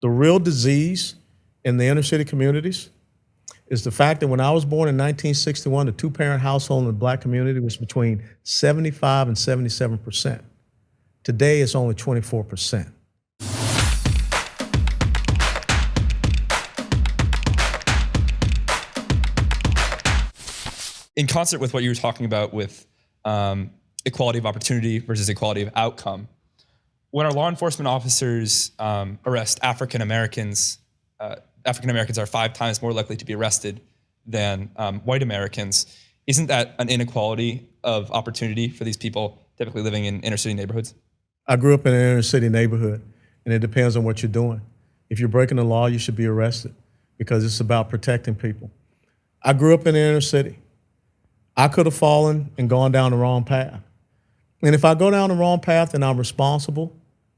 The real disease in the inner city communities is the fact that when I was born in 1961, the two-parent household in the black community was between 75 and 77%. Today, it's only 24%. In concert with what you were talking about with equality of opportunity versus equality of outcome, when our law enforcement officers arrest African Americans are 5 times more likely to be arrested than white Americans. Isn't that an inequality of opportunity for these people typically living in inner city neighborhoods? I grew up in an inner city neighborhood, and it depends on what you're doing. If you're breaking the law, you should be arrested because it's about protecting people. I grew up in the inner city. I could have fallen and gone down the wrong path. And if I go down the wrong path, then I'm responsible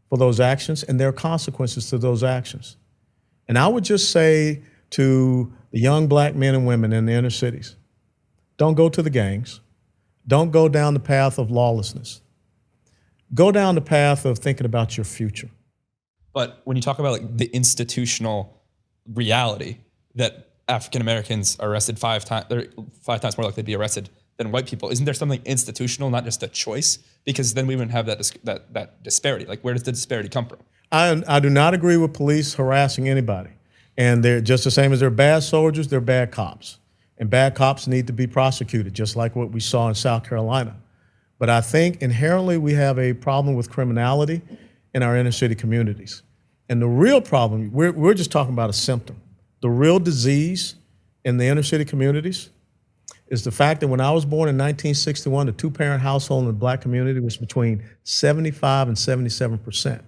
for those actions, and there are consequences to those actions. And I would just say to the young black men and women in the inner cities, don't go to the gangs. Don't go down the path of lawlessness. Go down the path of thinking about your future. But when you talk about like the institutional reality that African Americans are arrested 5 times, they're 5 times more likely to be arrested than white people, isn't there something institutional, not just a choice? Because then we wouldn't have that disparity. Like, where does the disparity come from? I do not agree with police harassing anybody. And they're just the same as they're bad soldiers, they're bad cops. And bad cops need to be prosecuted, just like what we saw in South Carolina. But I think inherently we have a problem with criminality in our inner city communities. And the real problem, we're just talking about a symptom. The real disease in the inner city communities is the fact that when I was born in 1961, the two-parent household in the black community was between 75 and 77%.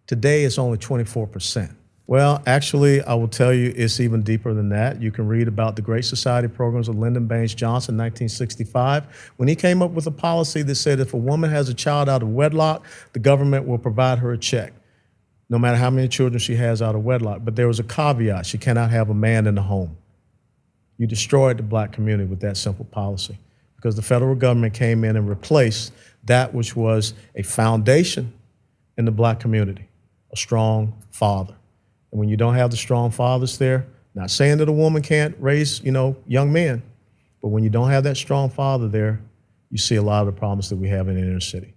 Today, it's only 24%. Well, actually, I will tell you it's even deeper than that. You can read about the Great Society programs of Lyndon Baines Johnson in 1965, when he came up with a policy that said if a woman has a child out of wedlock, the government will provide her a check, no matter how many children she has out of wedlock. But there was a caveat: she cannot have a man in the home. You destroyed the black community with that simple policy because the federal government came in and replaced that which was a foundation in the black community, a strong father. And when you don't have the strong fathers there, not saying that a woman can't raise, young men, but when you don't have that strong father there, you see a lot of the problems that we have in the inner city.